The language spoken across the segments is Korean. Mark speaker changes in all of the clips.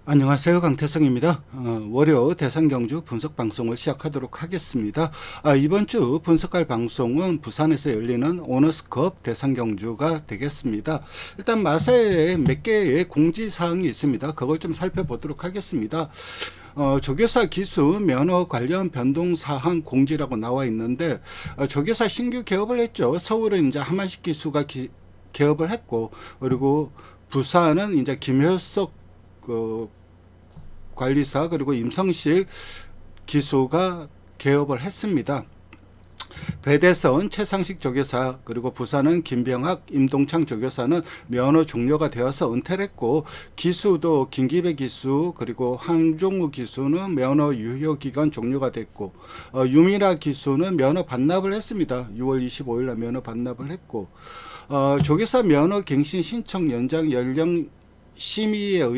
Speaker 1: 안녕하세요. 강태성입니다. 월요 대상경주 분석 방송을 시작하도록 하겠습니다. 이번 주 분석할 방송은 부산에서 열리는 오너스컵 대상경주가 되겠습니다. 일단 마사에 몇 개의 공지사항이 있습니다. 그걸 좀 살펴보도록 하겠습니다. 조교사 기수 면허 관련 변동사항 공지라고 나와 있는데, 조교사 신규 개업을 했죠. 서울은 이제 하만식 기수가 개업을 했고, 그리고 부산은 이제 김효석 관리사 그리고 임성실 기수가 개업을 했습니다. 배대선 최상식 조교사 그리고 부산은 김병학 임동창 조교사는 면허 종료가 되어서 은퇴를 했고, 기수도 김기배 기수 그리고 황종우 기수는 면허 유효기간 종료가 됐고, 유미라 기수는 면허 반납을 했습니다. 6월 25일 날 면허 반납을 했고, 조교사 면허 갱신 신청 연장 연령 심의에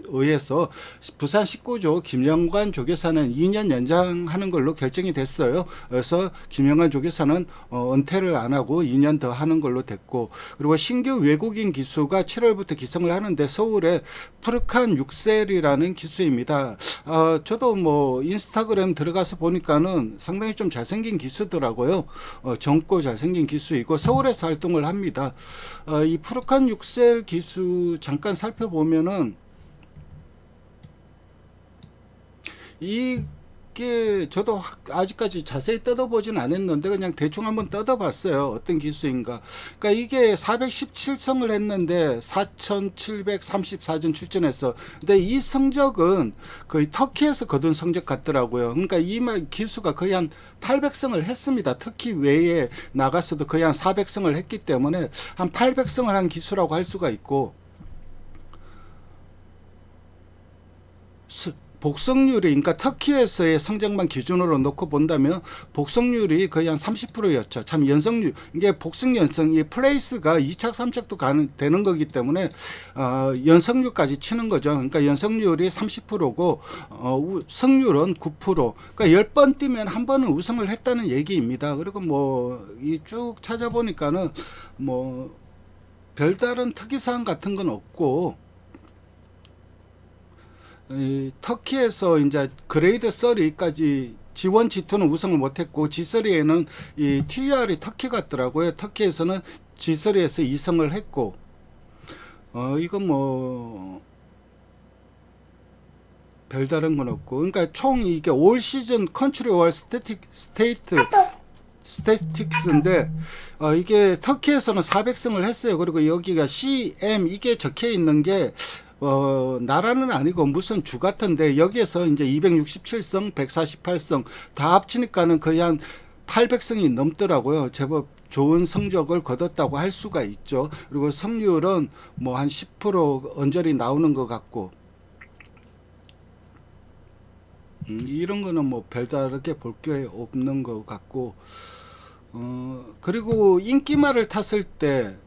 Speaker 1: 의해서 부산 19조 김영관 조교사는 2년 연장하는 걸로 결정이 됐어요. 그래서 김영관 조교사는 은퇴를 안 하고 2년 더 하는 걸로 됐고, 그리고 신규 외국인 기수가 7월부터 기성을 하는데 서울에 푸르칸 육셀이라는 기수입니다. 저도 뭐 인스타그램 들어가서 보니까는 상당히 좀 잘생긴 기수더라고요. 젊고 잘생긴 기수이고 서울에서 활동을 합니다. 이 푸르칸 육셀 기수 잠깐 살펴보면은 이게 저도 아직까지 자세히 뜯어보진 않았는데 그냥 대충 한번 뜯어봤어요. 어떤 기수인가. 그러니까 이게 417성을 했는데 4,734전 출전해서, 근데 이 성적은 거의 터키에서 거둔 성적 같더라고요. 그러니까 이 기수가 거의 한 800성을 했습니다. 터키 외에 나가서도 거의 한 400성을 했기 때문에 한 800성을 한 기수라고 할 수가 있고, 복성률이, 그러니까 터키에서의 성적만 기준으로 놓고 본다면 복성률이 거의 한 30%였죠. 참 연성률, 이게 복승 연성, 이 플레이스가 2착 3착도 되는 거기 때문에 연성률까지 치는 거죠. 그러니까 연성률이 30%고 승률은 9%. 그러니까 10번 뛰면 한 번은 우승을 했다는 얘기입니다. 그리고 뭐 이 쭉 찾아보니까는 뭐 별다른 특이사항 같은 건 없고, 터키에서 이제 그레이드 3까지 G1, G2는 우승을 못했고 G3에는 이 TR이 터키 같더라고요. 터키에서는 G3에서 2승을 했고, 이건 뭐 별다른 건 없고, 그러니까 총 이게 올 시즌 컨트리월 스태틱스인데, 이게 터키에서는 400승을 했어요. 그리고 여기가 CM 이게 적혀 있는 게 나라는 아니고 무슨 주 같은데, 여기에서 이제 267성, 148성 다 합치니까는 거의 한 800성이 넘더라고요. 제법 좋은 성적을 거뒀다고 할 수가 있죠. 그리고 성률은 뭐 한 10% 언저리 나오는 것 같고, 이런 거는 뭐 별다르게 볼 게 없는 것 같고, 그리고 인기말을 탔을 때,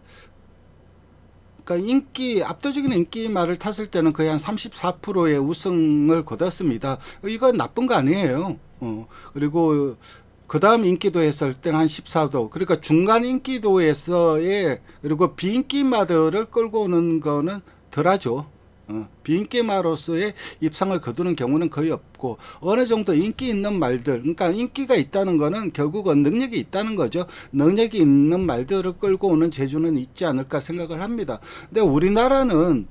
Speaker 1: 그러니까 압도적인 인기말을 탔을 때는 거의 한 34%의 우승을 거뒀습니다. 이건 나쁜 거 아니에요. 그리고 그 다음 인기도 했을 때는 한 14도. 그러니까 중간 인기도에서의, 그리고 비인기마들을 끌고 오는 거는 덜하죠. 비인기마로서의 입상을 거두는 경우는 거의 없고, 어느 정도 인기 있는 말들, 그러니까 인기가 있다는 거는 결국은 능력이 있다는 거죠. 능력이 있는 말들을 끌고 오는 재주는 있지 않을까 생각을 합니다. 근데 우리나라는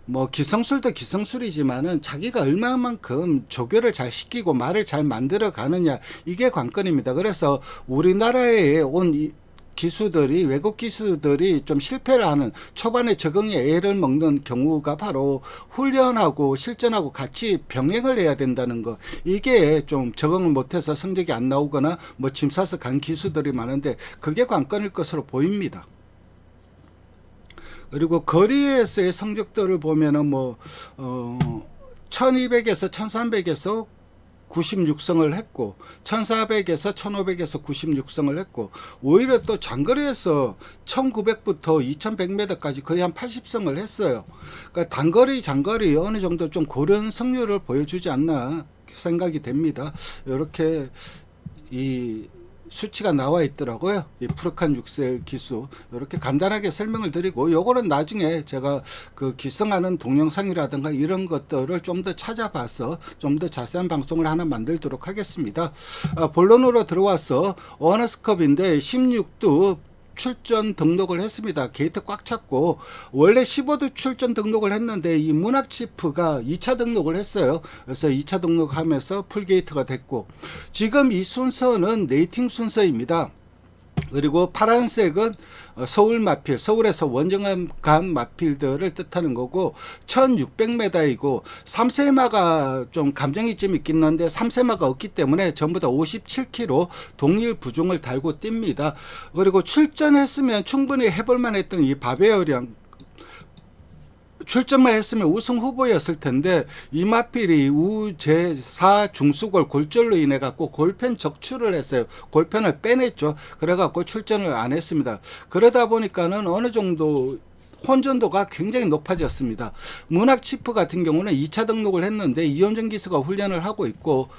Speaker 1: 뭐 기성술도 기성술이지만은 자기가 얼마만큼 조교를 잘 시키고 말을 잘 만들어 가느냐, 이게 관건입니다. 그래서 우리나라에 온 기수들이, 외국 기수들이 좀 실패를 하는, 초반에 적응에 애를 먹는 경우가 바로 훈련하고 실전하고 같이 병행을 해야 된다는 거. 이게 좀 적응을 못해서 성적이 안 나오거나 뭐 짐 싸서 간 기수들이 많은데, 그게 관건일 것으로 보입니다. 그리고 거리에서의 성적들을 보면은 뭐 1200에서 1300에서 96성을 했고, 1400에서 1500에서 96성을 했고, 오히려 또 장거리에서 1900부터 2100m까지 거의 한 80성을 했어요. 그러니까 단거리, 장거리 어느 정도 좀 고른 승률을 보여주지 않나 생각이 됩니다. 이렇게 이 수치가 나와 있더라고요. 이 프르칸 6셀 기수 이렇게 간단하게 설명을 드리고, 요거는 나중에 제가 그 기성하는 동영상이라든가 이런 것들을 좀 더 찾아봐서 좀 더 자세한 방송을 하나 만들도록 하겠습니다. 본론으로 들어와서 어너스컵인데 16두 출전 등록을 했습니다. 게이트 꽉 찼고, 원래 15도 출전 등록을 했는데 이 문학치프가 2차 등록을 했어요. 그래서 2차 등록하면서 풀게이트가 됐고, 지금 이 순서는 네이팅 순서입니다. 그리고 파란색은 서울 마필, 서울에서 원정함 간 마필들을 뜻하는 거고, 1600m이고 3세마가 좀 감정이 좀 있긴 한데 3세마가 없기 때문에 전부 다 57km 동일 부종을 달고 뜁니다. 그리고 출전했으면 충분히 해볼만 했던 이 바베어령, 출전만 했으면 우승 후보였을 텐데 이마필이 우제4 중수골 골절로 인해 갖고 골편 적출을 했어요. 골편을 빼냈죠. 그래 갖고 출전을 안 했습니다. 그러다 보니까는 어느 정도 혼전도가 굉장히 높아졌습니다. 문학치프 같은 경우는 2차 등록을 했는데 이현정 기수가 훈련을 하고 있고,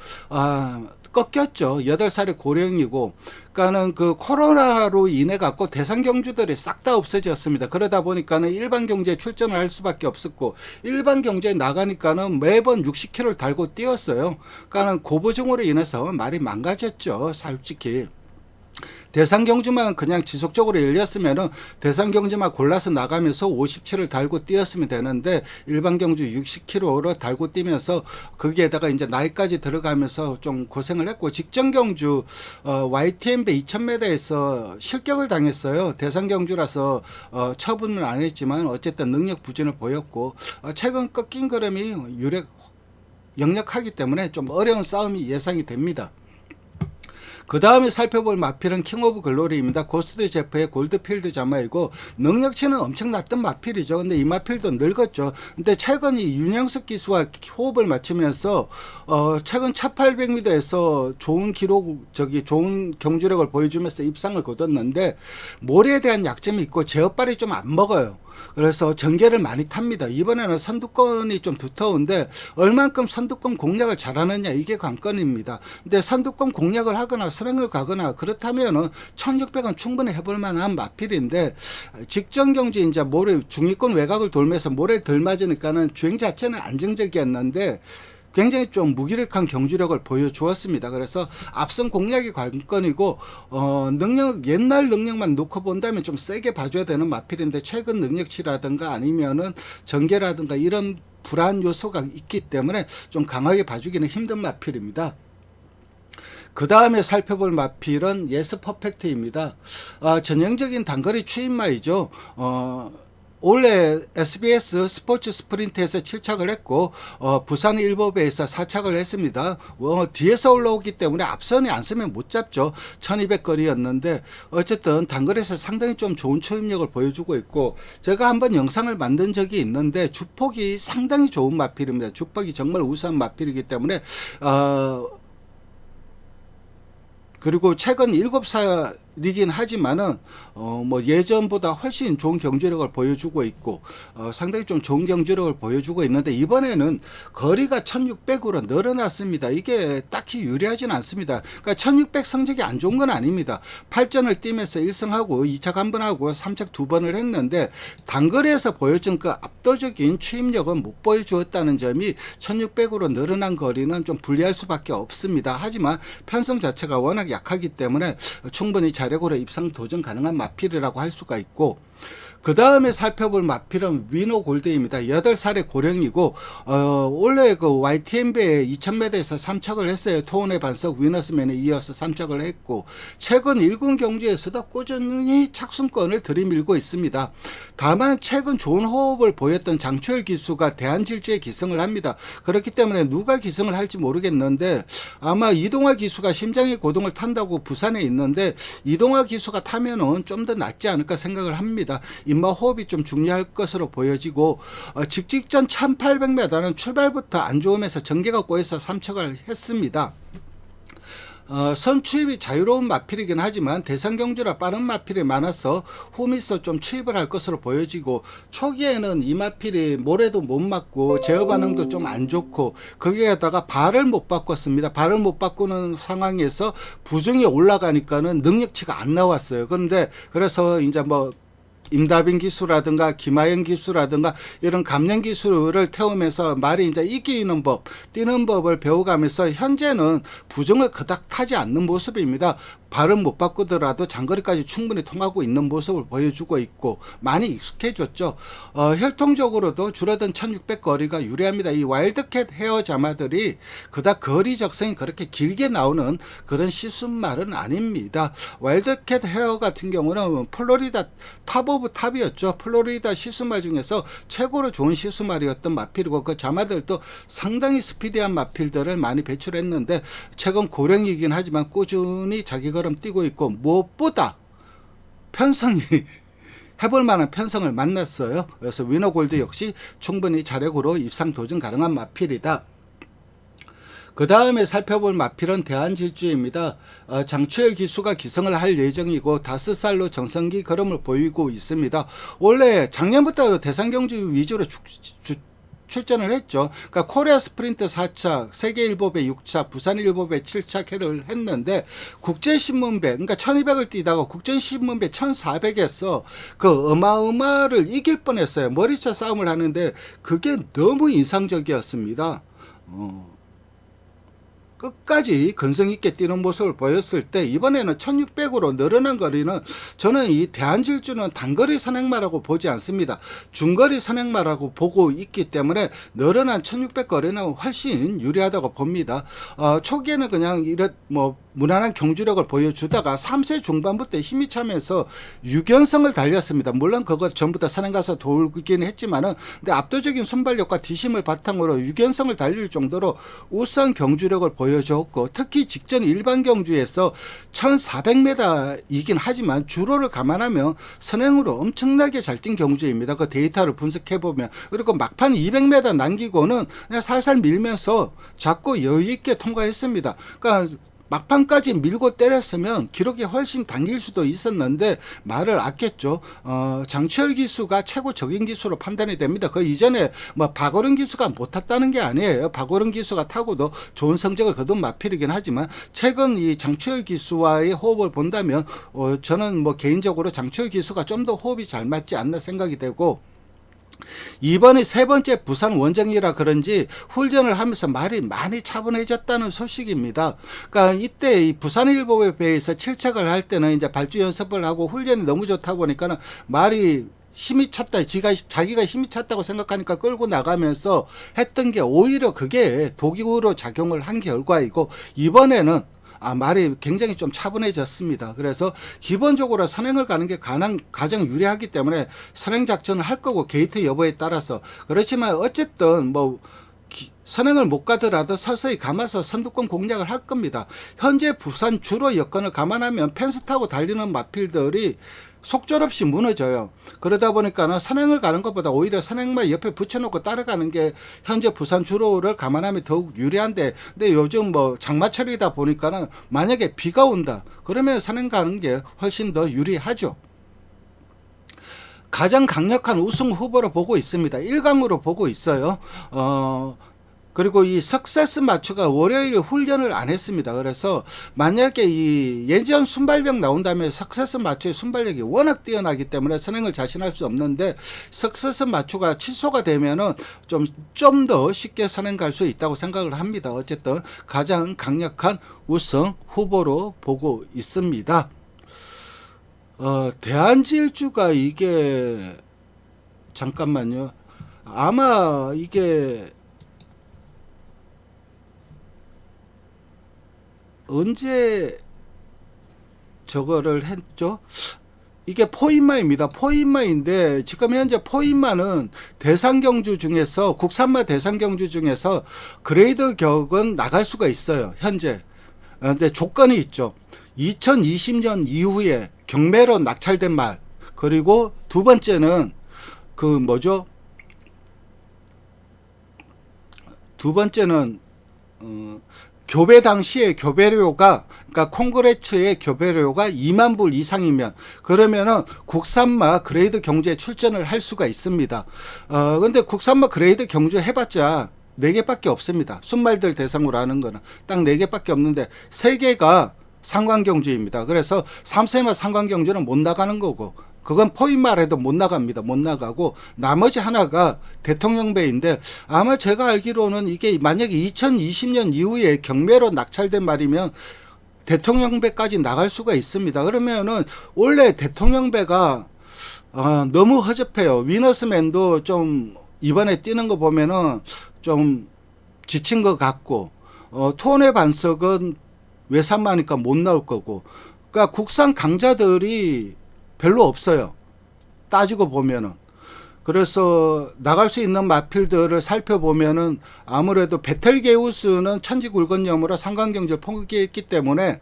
Speaker 1: 꺾였죠. 8살의 고령이고, 그러니까는 그 코로나로 인해 갖고 대상 경주들이 싹 다 없어졌습니다. 그러다 보니까는 일반 경주에 출전을 할 수밖에 없었고, 일반 경주에 나가니까는 매번 60km를 달고 뛰었어요. 그러니까는 고부종으로 인해서 말이 망가졌죠. 솔직히. 대상 경주만 그냥 지속적으로 열렸으면은 대상 경주만 골라서 나가면서 57을 달고 뛰었으면 되는데, 일반 경주 60km로 달고 뛰면서 거기에다가 이제 나이까지 들어가면서 좀 고생을 했고, 직전 경주 YTM배 2000m에서 실격을 당했어요. 대상 경주라서 처분은 안 했지만 어쨌든 능력 부진을 보였고, 최근 꺾인 걸음이 역력하기 때문에 좀 어려운 싸움이 예상이 됩니다. 그 다음에 살펴볼 마필은 킹 오브 글로리입니다. 고스트 제프의 골드필드 자마이고, 능력치는 엄청났던 마필이죠. 근데 이 마필도 늙었죠. 근데 최근 이 윤영석 기수와 호흡을 맞추면서 최근 1800m에서 좋은 기록, 좋은 경주력을 보여주면서 입상을 거뒀는데, 모래에 대한 약점이 있고 제어발이 좀 안 먹어요. 그래서 전개를 많이 탑니다. 이번에는 선두권이 좀 두터운데 얼만큼 선두권 공략을 잘하느냐, 이게 관건입니다. 근데 선두권 공략을 하거나 선행을 가거나 그렇다면은 1600은 충분히 해볼 만한 마필인데, 직전 경주 이제 모래 중위권 외곽을 돌면서 모래를 덜 맞으니까는 주행 자체는 안정적이었는데 굉장히 좀 무기력한 경주력을 보여주었습니다. 그래서 앞선 공략이 관건이고, 옛날 능력만 놓고 본다면 좀 세게 봐줘야 되는 마필인데, 최근 능력치라든가 아니면은 전개라든가 이런 불안 요소가 있기 때문에 좀 강하게 봐주기는 힘든 마필입니다. 그 다음에 살펴볼 마필은 예스 퍼펙트입니다. 전형적인 단거리 추임마이죠. 올해 SBS 스포츠 스프린트에서 7착을 했고, 부산 일보배에서 4착을 했습니다. 뒤에서 올라오기 때문에 앞선이 안 쓰면 못 잡죠. 1200거리였는데 어쨌든 단거리에서 상당히 좀 좋은 초입력을 보여주고 있고, 제가 한번 영상을 만든 적이 있는데 주폭이 상당히 좋은 마필입니다. 주폭이 정말 우수한 마필이기 때문에 그리고 최근 7살이긴 하지만은 뭐 예전보다 훨씬 좋은 경주력을 보여주고 있고, 상당히 좀 좋은 경주력을 보여주고 있는데, 이번에는 거리가 1600으로 늘어났습니다. 이게 딱히 유리하진 않습니다. 그러니까 1600 성적이 안 좋은 건 아닙니다. 8전을 뛰면서 1승하고 2착 1번하고 3착 2번을 했는데, 단거리에서 보여준 그 압도적인 추임력은 못 보여주었다는 점이 1600으로 늘어난 거리는 좀 불리할 수밖에 없습니다. 하지만 편성 자체가 워낙 약하기 때문에 충분히 자력으로 입상 도전 가능한 마필이라고 할 수가 있고, 그 다음에 살펴볼 마필은 위노 골드입니다. 8살의 고령이고, 원래 그 YTM배 2000m에서 3착을 했어요. 토온의 반석 위너스맨에 이어서 3착을 했고, 최근 1군 경주에서도 꾸준히 착순권을 들이밀고 있습니다. 다만 최근 좋은 호흡을 보였던 장초열 기수가 대한질주에 기승을 합니다. 그렇기 때문에 누가 기승을 할지 모르겠는데, 아마 이동화 기수가 심장의 고동을 탄다고 부산에 있는데, 이동화 기수가 타면은 좀 더 낫지 않을까 생각을 합니다. 인마 호흡이 좀 중요할 것으로 보여지고, 직전 1800m는 출발부터 안 좋으면서 전개가 꼬여서 3착을 했습니다. 선취입이 자유로운 마필이긴 하지만 대상경주라 빠른 마필이 많아서 홈에서 좀 취입을 할 것으로 보여지고, 초기에는 이 마필이 모래도 못 맞고 제어 반응도 좀 안 좋고, 거기에다가 발을 못 바꿨습니다. 발을 못 바꾸는 상황에서 부정이 올라가니까는 능력치가 안 나왔어요. 그런데 그래서 이제 뭐 임다빈 기수라든가 김하영 기수라든가 이런 감량 기술을 태우면서 말이 이제 이기는 법, 뛰는 법을 배워가면서 현재는 부정을 그닥 타지 않는 모습입니다. 발은 못 바꾸더라도 장거리까지 충분히 통하고 있는 모습을 보여주고 있고 많이 익숙해졌죠. 혈통적으로도 줄어든 1600 거리가 유리합니다. 이 와일드캣 헤어 자마들이 그닥 거리 적성이 그렇게 길게 나오는 그런 시순말은 아닙니다. 와일드캣 헤어 같은 경우는 플로리다 탑 오브 탑이었죠. 플로리다 시순말 중에서 최고로 좋은 시순말이었던 마필이고, 그 자마들도 상당히 스피디한 마필들을 많이 배출했는데 최근 고령이긴 하지만 꾸준히 자기 걸음 뛰고 있고, 무엇보다 편성이 해볼 만한 편성을 만났어요. 그래서 위너골드 역시 충분히 자력으로 입상 도전 가능한 마필이다. 그 다음에 살펴볼 마필은 대한질주입니다. 장추열 기수가 기성을 할 예정이고 5살로 정성기 걸음을 보이고 있습니다. 원래 작년부터 대상경주 위주로 출전을 했죠. 그러니까 코리아 스프린트 4차, 세계일보배 6차, 부산일보배 7차 캐를 했는데, 국제신문배, 그러니까 1200을 뛰다가 국제신문배 1400에서 그 어마어마를 이길 뻔했어요. 머리차 싸움을 하는데 그게 너무 인상적이었습니다. 끝까지 근성 있게 뛰는 모습을 보였을 때, 이번에는 1600으로 늘어난 거리는 저는 이 대한질주는 단거리 선행마라고 보지 않습니다. 중거리 선행마라고 보고 있기 때문에 늘어난 1600 거리는 훨씬 유리하다고 봅니다. 초기에는 그냥 이런 뭐 무난한 경주력을 보여주다가 3세 중반부터 힘이 차면서 유견성을 달렸습니다. 물론 그거 전부 다 선행 가서 돌긴 했지만은, 근데 압도적인 순발력과 뒤심을 바탕으로 유견성을 달릴 정도로 우수한 경주력을 보여줬고, 특히 직전 일반 경주에서 1400m이긴 하지만 주로를 감안하면 선행으로 엄청나게 잘 뛴 경주입니다. 그 데이터를 분석해보면. 그리고 막판 200m 남기고는 그냥 살살 밀면서 잡고 여유있게 통과했습니다. 그러니까 막판까지 밀고 때렸으면 기록이 훨씬 당길 수도 있었는데 말을 아꼈죠. 장추열 기수가 최고 적인 기수로 판단이 됩니다. 그 이전에 뭐 박오른 기수가 못 탔다는 게 아니에요. 박오른 기수가 타고도 좋은 성적을 거둔 마필이긴 하지만, 최근 이 장추열 기수와의 호흡을 본다면 저는 뭐 개인적으로 장추열 기수가 좀 더 호흡이 잘 맞지 않나 생각이 되고, 이번이 세 번째 부산 원정이라 그런지 훈련을 하면서 말이 많이 차분해졌다는 소식입니다. 그러니까 이때 이 부산일보배에서 7착을 할 때는 이제 발주 연습을 하고 훈련이 너무 좋다 보니까는 말이 힘이 찼다, 자기가 힘이 찼다고 생각하니까 끌고 나가면서 했던 게 오히려 그게 독으로 작용을 한 결과이고, 이번에는 말이 굉장히 좀 차분해졌습니다. 그래서 기본적으로 선행을 가는 게 가장 유리하기 때문에 선행 작전을 할 거고, 게이트 여부에 따라서. 그렇지만 어쨌든 뭐 선행을 못 가더라도 서서히 감아서 선두권 공략을 할 겁니다. 현재 부산 주로 여건을 감안하면 펜스 타고 달리는 마필들이 속절없이 무너져요. 그러다 보니까는 선행을 가는 것보다 오히려 선행만 옆에 붙여놓고 따라가는 게 현재 부산 주로를 감안하면 더욱 유리한데, 근데 요즘 뭐 장마철이다 보니까는 만약에 비가 온다 그러면 선행 가는 게 훨씬 더 유리하죠. 가장 강력한 우승 후보로 보고 있습니다. 1강으로 보고 있어요. 그리고 이 석세스 마추가 월요일 훈련을 안 했습니다. 그래서 만약에 이 예전 순발력 나온 다음에 석세스 마추의 순발력이 워낙 뛰어나기 때문에 선행을 자신할 수 없는데, 석세스 마추가 취소가 되면은 좀 더 쉽게 선행 갈 수 있다고 생각을 합니다. 어쨌든 가장 강력한 우승 후보로 보고 있습니다. 대한질주가 이게 잠깐만요. 아마 이게 언제 저거를 했죠? 이게 포인마입니다. 포인마인데 지금 현재 포인마는 대상경주 중에서, 국산마 대상경주 중에서 그레이드 격은 나갈 수가 있어요. 현재. 근데 조건이 있죠. 2020년 이후에 경매로 낙찰된 말, 그리고 두 번째는 교배 당시에 교배료가, 그러니까 콩그레츠의 교배료가 2만 불 이상이면, 그러면은 국산마 그레이드 경주에 출전을 할 수가 있습니다. 근데 국산마 그레이드 경주 해봤자 4개밖에 없습니다. 순말들 대상으로 하는 거는 딱 4개밖에 없는데 3개가 상관경주입니다. 그래서 3세마 상관경주는 못 나가는 거고, 그건 포인말해도 못 나갑니다. 못 나가고, 나머지 하나가 대통령배인데, 아마 제가 알기로는 이게 만약에 2020년 이후에 경매로 낙찰된 말이면 대통령배까지 나갈 수가 있습니다. 그러면은 원래 대통령배가 너무 허접해요. 위너스맨도 좀 이번에 뛰는 거 보면은 좀 지친 것 같고, 투혼의 반석은 외산마니까 못 나올 거고, 그러니까 국산 강자들이 별로 없어요. 따지고 보면은. 그래서 나갈 수 있는 마필들을 살펴보면은 아무래도 베텔게우스는 천지굴건염으로 상관경주를 포기했기 때문에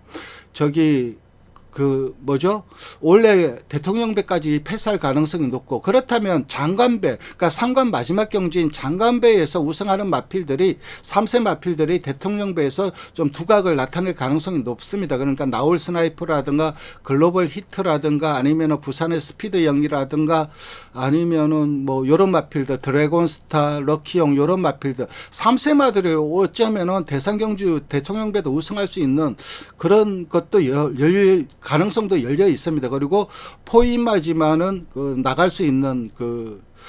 Speaker 1: 원래 대통령배까지 패스할 가능성이 높고, 그렇다면 장관배, 그러니까 상관 마지막 경주인 장관배에서 우승하는 마필들이 3세 마필들이 대통령배에서 좀 두각을 나타낼 가능성이 높습니다. 그러니까 나올 스나이퍼라든가 글로벌 히트라든가 아니면 부산의 스피드 영이라든가 아니면은 뭐 요런 마필들, 드래곤스타, 럭키용 요런 마필들 3세마들이 어쩌면은 대상경주 대통령배도 우승할 수 있는 그런 것도 가능성도 열려 있습니다. 그리고 포인마지만은 나갈 수 있는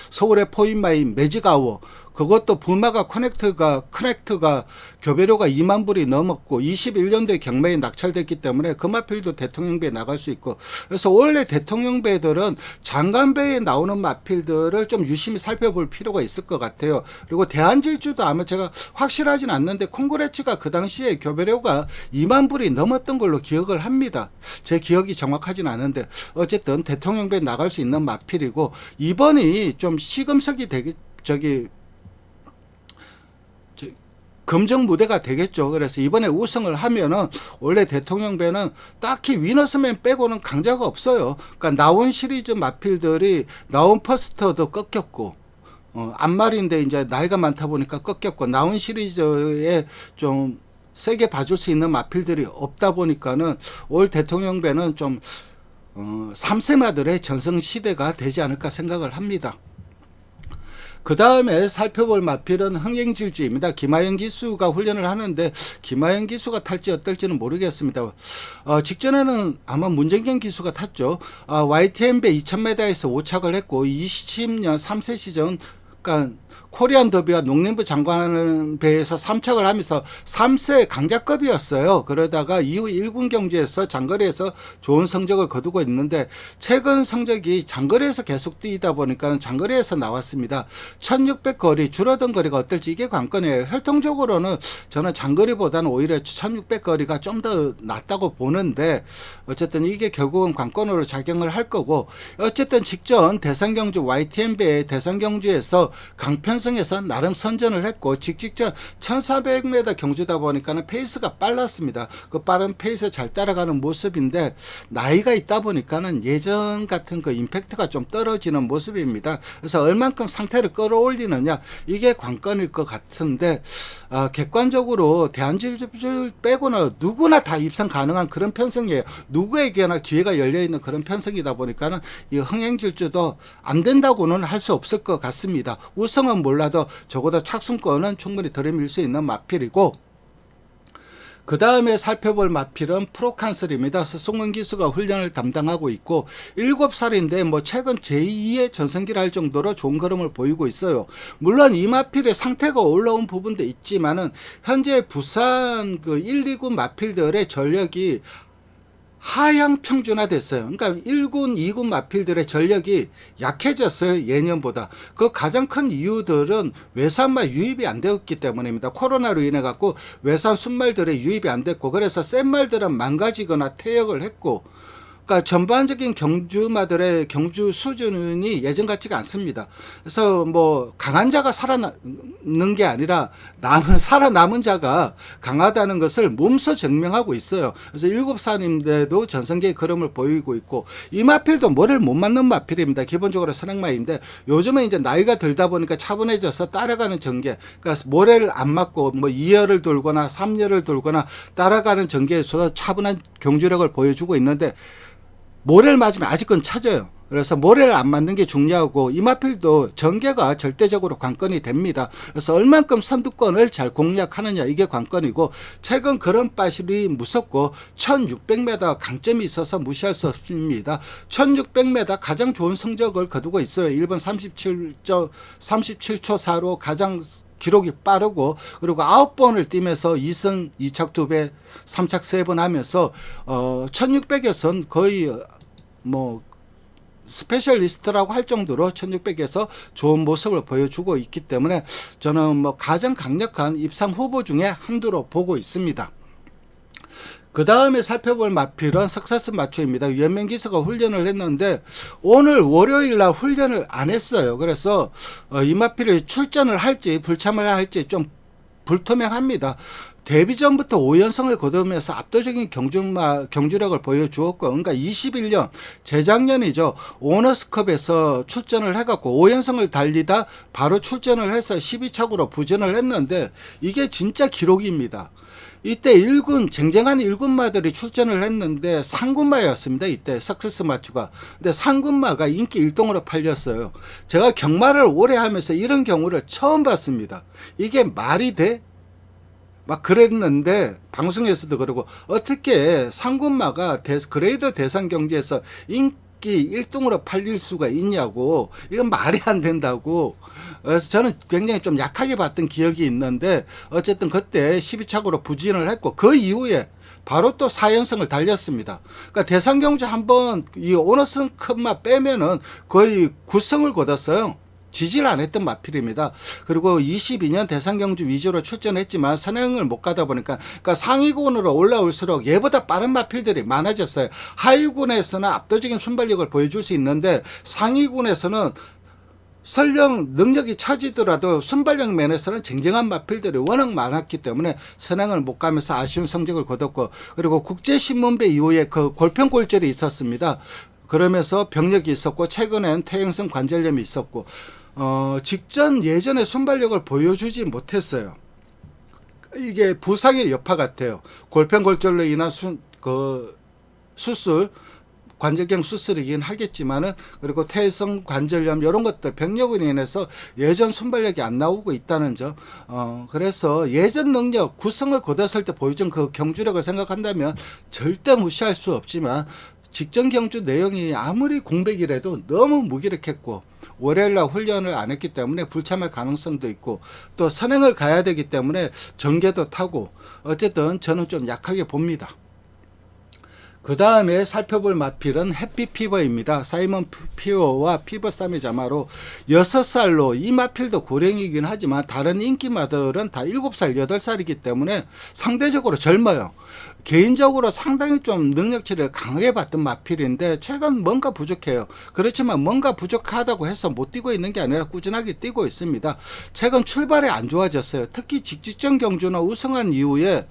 Speaker 1: 서울의 포인마인 매직아워, 그것도 불마가 커넥트가 교배료가 2만 불이 넘었고 21년도에 경매에 낙찰됐기 때문에 그 마필도 대통령배에 나갈 수 있고, 그래서 원래 대통령배들은 장관배에 나오는 마필들을 좀 유심히 살펴볼 필요가 있을 것 같아요. 그리고 대한질주도 아마 제가 확실하진 않는데 콩그레츠가 그 당시에 교배료가 2만 불이 넘었던 걸로 기억을 합니다. 제 기억이 정확하진 않은데 어쨌든 대통령배에 나갈 수 있는 마필이고, 이번이 좀 시금석이 검정 무대가 되겠죠. 그래서 이번에 우승을 하면은 원래 대통령배는 딱히 위너스맨 빼고는 강자가 없어요. 그러니까 나온 시리즈 마필들이 나온 퍼스터도 꺾였고, 안말인데 이제 나이가 많다 보니까 꺾였고, 나온 시리즈에 좀 세게 봐줄 수 있는 마필들이 없다 보니까는 올 대통령배는 좀 3세마들의 전성시대가 되지 않을까 생각을 합니다. 그 다음에 살펴볼 마필은 흥행질주입니다. 김하영 기수가 훈련을 하는데 김하영 기수가 탈지 어떨지는 모르겠습니다. 직전에는 아마 문정경 기수가 탔죠. YTM배 2000m에서 5착을 했고 20년 3세 시즌, 그러니까 코리안 더비와 농림부 장관 배에서 3착을 하면서 3세 강자급이었어요. 그러다가 이후 1군 경주에서 장거리에서 좋은 성적을 거두고 있는데 최근 성적이 장거리에서 계속 뛰다 보니까 장거리에서 나왔습니다. 1600 거리, 줄어든 거리가 어떨지 이게 관건이에요. 혈통적으로는 저는 장거리보다는 오히려 1600 거리가 좀 더 낫다고 보는데, 어쨌든 이게 결국은 관건으로 작용을 할 거고, 어쨌든 직전 대상경주 YTM배 대상경주에서 강편성에서 나름 선전을 했고, 직전 1400m 경주다 보니까는 페이스가 빨랐습니다. 그 빠른 페이스에 잘 따라가는 모습인데, 나이가 있다 보니까는 예전 같은 그 임팩트가 좀 떨어지는 모습입니다. 그래서 얼만큼 상태를 끌어올리느냐, 이게 관건일 것 같은데, 객관적으로 대한질주를 빼고는 누구나 다 입상 가능한 그런 편성이에요. 누구에게나 기회가 열려있는 그런 편성이다 보니까는 이 흥행질주도 안 된다고는 할 수 없을 것 같습니다. 우승은 몰라도 적어도 착순권은 충분히 들이밀 수 있는 마필이고, 그 다음에 살펴볼 마필은 프로칸슬입니다. 송은 기수가 훈련을 담당하고 있고 7살인데 뭐 최근 제2의 전성기를 할 정도로 좋은 걸음을 보이고 있어요. 물론 이 마필의 상태가 올라온 부분도 있지만은 현재 부산 1, 2군 마필들의 전력이 하향 평준화됐어요. 그러니까 1군, 2군 마필들의 전력이 약해졌어요. 예년보다. 그 가장 큰 이유들은 외산마 유입이 안 되었기 때문입니다. 코로나로 인해 갖고 외산 순말들의 유입이 안 됐고, 그래서 센 말들은 망가지거나 퇴역을 했고, 그러니까 전반적인 경주마들의 경주 수준이 예전 같지가 않습니다. 그래서 뭐 강한 자가 살아남는 게 아니라 살아남은 자가 강하다는 것을 몸소 증명하고 있어요. 그래서 7살인데도 전성기의 걸음을 보이고 있고, 이 마필도 모래를 못 맞는 마필입니다. 기본적으로 선행마인데 요즘에 이제 나이가 들다 보니까 차분해져서 따라가는 전개, 그러니까 모래를 안 맞고 뭐 2열을 돌거나 3열을 돌거나 따라가는 전개에서 차분한 경주력을 보여주고 있는데, 모래를 맞으면 아직은 쳐져요. 그래서 모래를 안 맞는 게 중요하고, 이 마필도 전개가 절대적으로 관건이 됩니다. 그래서 얼만큼 선두권을 잘 공략하느냐, 이게 관건이고, 최근 그런 빠실이 무섭고 1600m 강점이 있어서 무시할 수 없습니다. 1600m 가장 좋은 성적을 거두고 있어요. 1분 37초 4로 가장 기록이 빠르고, 그리고 9번을 뛰면서 2승 2착 2배 3착 3번 하면서 1600에선 거의 뭐 스페셜리스트라고 할 정도로 1600에서 좋은 모습을 보여주고 있기 때문에 저는 뭐 가장 강력한 입상 후보 중에 한두로 보고 있습니다. 그 다음에 살펴볼 마필은 석사스 마초입니다. 유현명 기수가 훈련을 했는데 오늘 월요일날 훈련을 안 했어요. 그래서 이 마필이 출전을 할지 불참을 할지 좀 불투명합니다. 데뷔 전부터 5연승을 거두면서 압도적인 경주력을 보여주었고, 그러니까 21년 재작년이죠. 오너스컵에서 출전을 해갖고 5연승을 달리다 바로 출전을 해서 12착으로 부전을 했는데, 이게 진짜 기록입니다. 이때 1군, 쟁쟁한 1군마들이 출전을 했는데 상군마였습니다. 이때 석세스 마추가. 근데 상군마가 인기 1등으로 팔렸어요. 제가 경마를 오래 하면서 이런 경우를 처음 봤습니다. 이게 말이 돼? 막 그랬는데, 방송에서도 그러고, 어떻게 상군마가 그레이더 대상 경기에서 인기 1등으로 팔릴 수가 있냐고, 이건 말이 안 된다고. 그래서 저는 굉장히 좀 약하게 봤던 기억이 있는데, 어쨌든 그때 12착으로 부진을 했고, 그 이후에 바로 또 4연승을 달렸습니다. 그러니까 대상 경주 한번 이 오너스컵만 빼면은 거의 9승을 거뒀어요. 지지를 안 했던 마필입니다. 그리고 22년 대상경주 위주로 출전했지만 선행을 못 가다 보니까, 그러니까 상위군으로 올라올수록 얘보다 빠른 마필들이 많아졌어요. 하위군에서는 압도적인 순발력을 보여줄 수 있는데 상위군에서는 설령 능력이 처지더라도 순발력 면에서는 쟁쟁한 마필들이 워낙 많았기 때문에 선행을 못 가면서 아쉬운 성적을 거뒀고, 그리고 국제신문배 이후에 그 골평골절이 있었습니다. 그러면서 병력이 있었고, 최근엔 퇴행성 관절염이 있었고, 직전 예전에 순발력을 보여주지 못했어요. 이게 부상의 여파 같아요. 골편골절로 인한 수술, 관절경 수술이긴 하겠지만은, 그리고 퇴행성 관절염 이런 것들 병력으로 인해서 예전 순발력이 안 나오고 있다는 점. 그래서 예전 능력 9승을 거뒀을 때 보여준 그 경주력을 생각한다면 절대 무시할 수 없지만, 직전 경주 내용이 아무리 공백이라도 너무 무기력했고, 월요일날 훈련을 안 했기 때문에 불참할 가능성도 있고, 또 선행을 가야 되기 때문에 전개도 타고, 어쨌든 저는 좀 약하게 봅니다. 그 다음에 살펴볼 마필은 해피피버입니다. 사이먼 피버와 피버 쌈의 자마로 6살로, 이 마필도 고령이긴 하지만 다른 인기마들은 다 7살, 8살이기 때문에 상대적으로 젊어요. 개인적으로 상당히 좀 능력치를 강하게 봤던 마필인데 최근 뭔가 부족해요. 그렇지만 뭔가 부족하다고 해서 못 뛰고 있는 게 아니라 꾸준하게 뛰고 있습니다. 최근 출발이 안 좋아졌어요. 특히 직전 경주나 우승한 이후에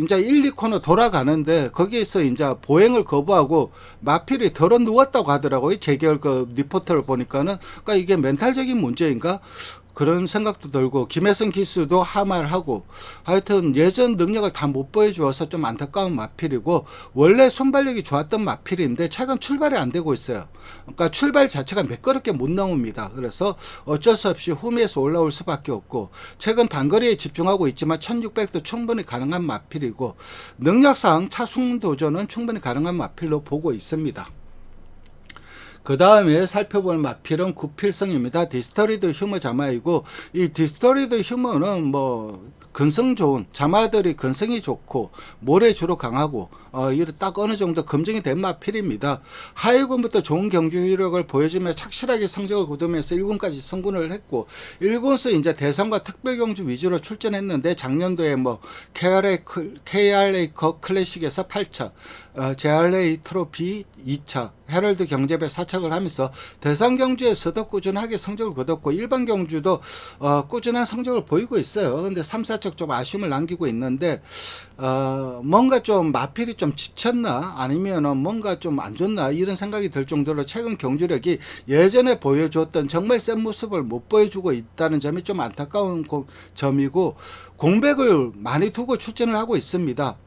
Speaker 1: 이제 1, 2코너 돌아가는데 거기에서 이제 보행을 거부하고 마필이 덜어 누웠다고 하더라고요. 재결 리포트를 보니까는. 그러니까 이게 멘탈적인 문제인가? 그런 생각도 들고, 김혜성 기수도 하말하고, 하여튼 예전 능력을 다 못 보여주어서 좀 안타까운 마필이고, 원래 순발력이 좋았던 마필인데 최근 출발이 안 되고 있어요. 그러니까 출발 자체가 매끄럽게 못 나옵니다. 그래서 어쩔 수 없이 후미에서 올라올 수밖에 없고, 최근 단거리에 집중하고 있지만 1600도 충분히 가능한 마필이고, 능력상 차승 도전은 충분히 가능한 마필로 보고 있습니다. 그 다음에 살펴볼 마필은 구필성입니다. 디스터리드 휴머 자마이고, 이 디스터리드 휴머는 뭐 근성 좋은 자마들이 근성이 좋고 모래 주로 강하고 이래 딱 어느 정도 검증이 된 마필입니다. 하위군부터 좋은 경주 이력을 보여주며 착실하게 성적을 거두면서 1군까지 성군을 했고 1군서 이제 대상과 특별 경주 위주로 출전했는데 작년도에 뭐 KRA 컵 클래식에서 8차, JRA 트로피 2차, 헤럴드 경제배 4착을 하면서 대상 경주에서도 꾸준하게 성적을 거뒀고 일반 경주도 꾸준한 성적을 보이고 있어요. 근데 3, 4척 좀 아쉬움을 남기고 있는데 뭔가 좀 마필이 좀 지쳤나 아니면은 뭔가 좀 안 좋나 이런 생각이 들 정도로 최근 경주력이 예전에 보여줬던 정말 센 모습을 못 보여주고 있다는 점이 좀 안타까운 점이고 공백을 많이 두고 출전을 하고 있습니다.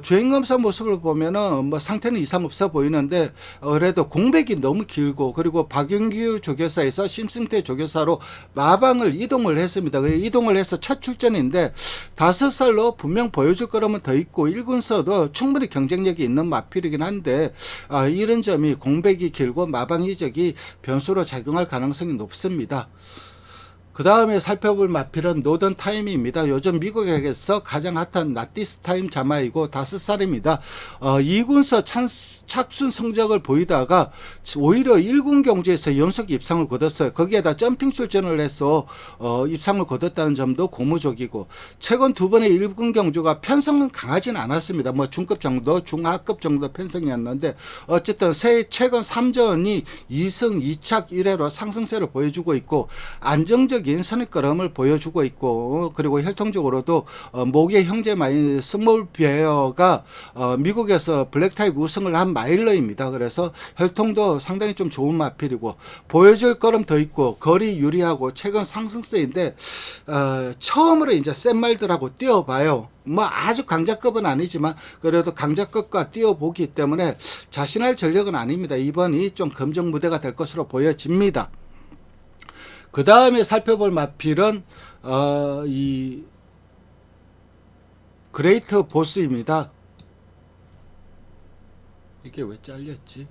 Speaker 1: 주행검사 모습을 보면은 뭐 상태는 이상 없어 보이는데 그래도 공백이 너무 길고 그리고 박영규 조교사에서 심승태 조교사로 마방을 이동을 했습니다. 이동을 해서 첫 출전인데 5살로 분명 보여줄 거라면 더 있고 1군서도 충분히 경쟁력이 있는 마필이긴 한데 이런 점이 공백이 길고 마방 이적이 변수로 작용할 가능성이 높습니다. 그 다음에 살펴볼 마필은 노던 타임입니다. 요즘 미국에서 가장 핫한 나티스 타임 자마이고 5살입니다. 2군서 착순 성적을 보이다가 오히려 1군 경주에서 연속 입상을 거뒀어요. 거기에다 점핑 출전을 해서 입상을 거뒀다는 점도 고무적이고 최근 두 번의 1군 경주가 편성은 강하진 않았습니다. 뭐 중급 정도, 중하급 정도 편성이었는데 어쨌든 최근 3전이 2승 2착 1회로 상승세를 보여주고 있고 안정적 선입걸음을 보여주고 있고 그리고 혈통적으로도 모기의 형제 마인 스몰 베어가 미국에서 블랙타입 우승을 한 마일러입니다. 그래서 혈통도 상당히 좀 좋은 마필이고 보여줄 걸음 더 있고 거리 유리하고 최근 상승세인데 처음으로 이제 센 말들하고 뛰어봐요. 뭐 아주 강자급은 아니지만 그래도 강자급과 뛰어보기 때문에 자신할 전력은 아닙니다. 이번이 좀 검정 무대가 될 것으로 보여집니다. 그 다음에 살펴볼 마필은 이 그레이트 보스입니다. 이게 왜 잘렸지?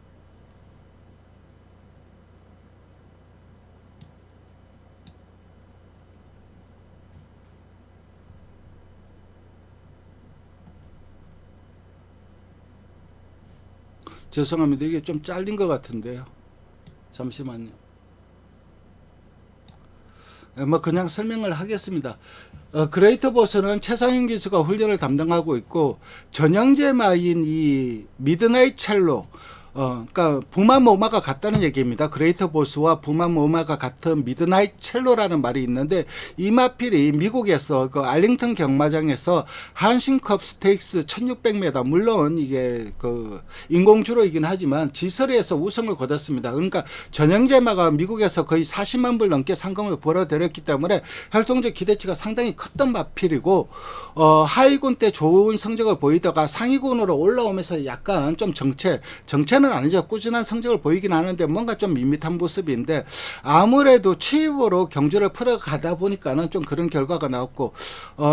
Speaker 1: 죄송합니다. 이게 좀 잘린 것 같은데요. 잠시만요. 뭐 그냥 설명을 하겠습니다. 그레이터 보스는 최상현 기수가 훈련을 담당하고 있고 전형제 마인 이 미드나잇 첼로 그러니까 부마모마가 같다는 얘기입니다. 그레이터 보스와 부마모마가 같은 미드나잇 첼로라는 말이 있는데 이 마필이 미국에서 그 알링턴 경마장에서 한신컵 스테이크스 1600m 물론 이게 그 인공주로이긴 하지만 지설에서 우승을 거뒀습니다. 그러니까 전형제마가 미국에서 거의 40만 불 넘게 상금을 벌어들였기 때문에 활동적 기대치가 상당히 컸던 마필이고 하위군 때 좋은 성적을 보이다가 상위군으로 올라오면서 약간 좀 정체는 아니죠. 꾸준한 성적을 보이긴 하는데 뭔가 좀 밋밋한 모습인데 아무래도 취입으로 경주를 풀어가다 보니까는 좀 그런 결과가 나왔고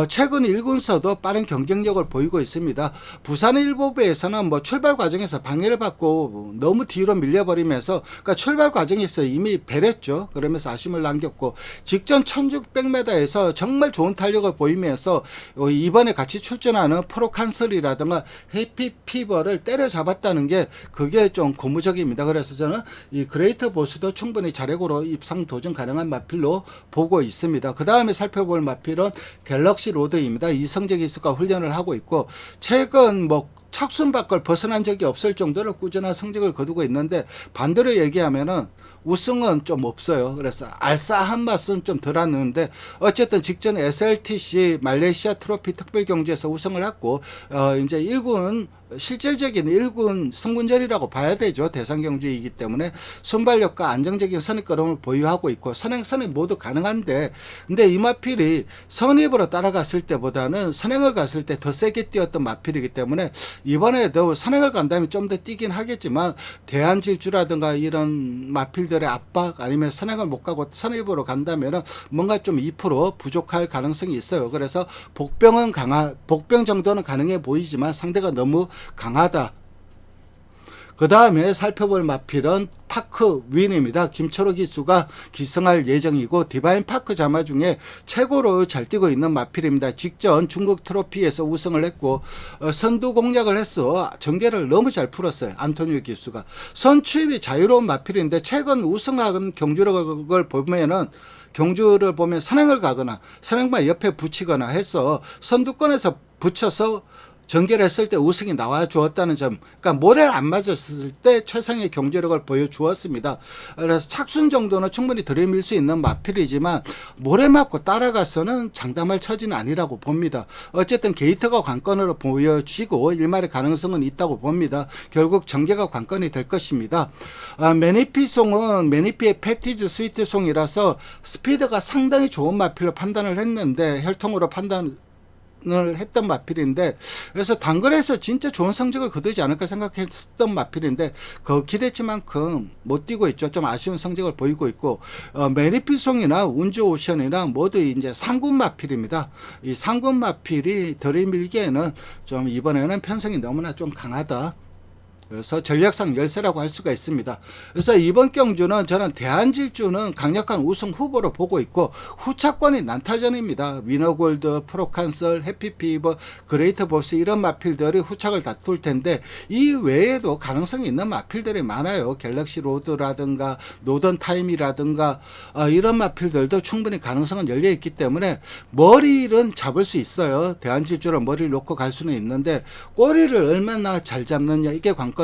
Speaker 1: 최근 1군서도 빠른 경쟁력을 보이고 있습니다. 부산 일보배에서는 뭐 출발 과정에서 방해를 받고 너무 뒤로 밀려버리면서 그러니까 출발 과정에서 이미 배렸죠. 그러면서 아쉬움을 남겼고 직전 1600m에서 정말 좋은 탄력을 보이면서 이번에 같이 출전하는 프로칸슬이라든가 해피피버를 때려잡았다는 게 그게 좀 고무적입니다. 그래서 저는 이 그레이터 보스도 충분히 자력으로 입상 도전 가능한 마필로 보고 있습니다. 그 다음에 살펴볼 마필은 갤럭시 로드입니다. 이성재 기수가 훈련을 하고 있고 최근 뭐 착순 밖을 벗어난 적이 없을 정도로 꾸준한 성적을 거두고 있는데 반대로 얘기하면은 우승은 좀 없어요. 그래서 알싸한 맛은 좀 덜었는데 어쨌든 직전 SLTC 말레이시아 트로피 특별 경주에서 우승을 했고 이제 1군 실질적인 1군 성군절이라고 봐야 되죠. 대상 경주이기 때문에 순발력과 안정적인 선입걸음을 보유하고 있고 선행선입 모두 가능한데 근데 이 마필이 선입으로 따라갔을 때보다는 선행을 갔을 때 더 세게 뛰었던 마필이기 때문에 이번에도 선행을 간다면 좀 더 뛰긴 하겠지만 대한질주라든가 이런 마필들의 압박 아니면 선행을 못 가고 선입으로 간다면 뭔가 좀 2% 부족할 가능성이 있어요. 그래서 복병 정도는 가능해 보이지만 상대가 너무 강하다. 그 다음에 살펴볼 마필은 파크윈입니다. 김철호 기수가 기승할 예정이고 디바인 파크 자마 중에 최고로 잘 뛰고 있는 마필입니다. 직전 중국 트로피에서 우승을 했고 선두 공략을 해서 전개를 너무 잘 풀었어요. 안토니오 기수가. 선취입이 자유로운 마필인데 최근 우승한 경주를 보면은 경주를 보면 선행을 가거나 선행만 옆에 붙이거나 해서 선두권에서 붙여서 전개를 했을 때 우승이 나와 주었다는 점, 그러니까 모래를 안 맞았을 때 최상의 경제력을 보여주었습니다. 그래서 착순 정도는 충분히 들이밀 수 있는 마필이지만 모래 맞고 따라가서는 장담할 처지는 아니라고 봅니다. 어쨌든 게이트가 관건으로 보여지고 일말의 가능성은 있다고 봅니다. 결국 전개가 관건이 될 것입니다. 매니피송은 매니피의 패티즈 스위트송이라서 스피드가 상당히 좋은 마필로 판단을 했는데 혈통으로 판단을 했던 마필인데, 그래서 단거리에서 진짜 좋은 성적을 거두지 않을까 생각했던 마필인데 그 기대치만큼 못 뛰고 있죠. 좀 아쉬운 성적을 보이고 있고, 매니피송이나 운주오션이나 모두 이제 상군 마필입니다. 이 상군 마필이 들이밀기에는 좀 이번에는 편성이 너무나 좀 강하다. 그래서 전략상 열세라고 할 수가 있습니다. 그래서 이번 경주는 저는 대한질주는 강력한 우승 후보로 보고 있고 후차권이 난타전입니다. 위너골드, 프로칸설, 해피피버, 그레이트 보스 이런 마필들이 후착을 다툴 텐데 이 외에도 가능성이 있는 마필들이 많아요. 갤럭시 로드라든가 노던 타임이라든가 이런 마필들도 충분히 가능성은 열려있기 때문에 머리는 잡을 수 있어요. 대한질주로 머리를 놓고 갈 수는 있는데 꼬리를 얼마나 잘 잡느냐 이게 관건이고,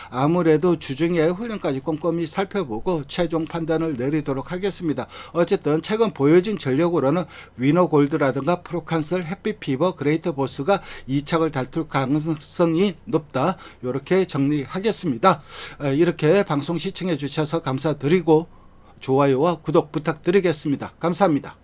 Speaker 1: 아무래도 주중에 훈련까지 꼼꼼히 살펴보고 최종 판단을 내리도록 하겠습니다. 어쨌든 최근 보여진 전력으로는 위너골드라든가 프로칸설, 햇빛피버, 그레이트 보스가 2착을 다툴 가능성이 높다. 이렇게 정리하겠습니다. 이렇게 방송 시청해 주셔서 감사드리고 좋아요와 구독 부탁드리겠습니다. 감사합니다.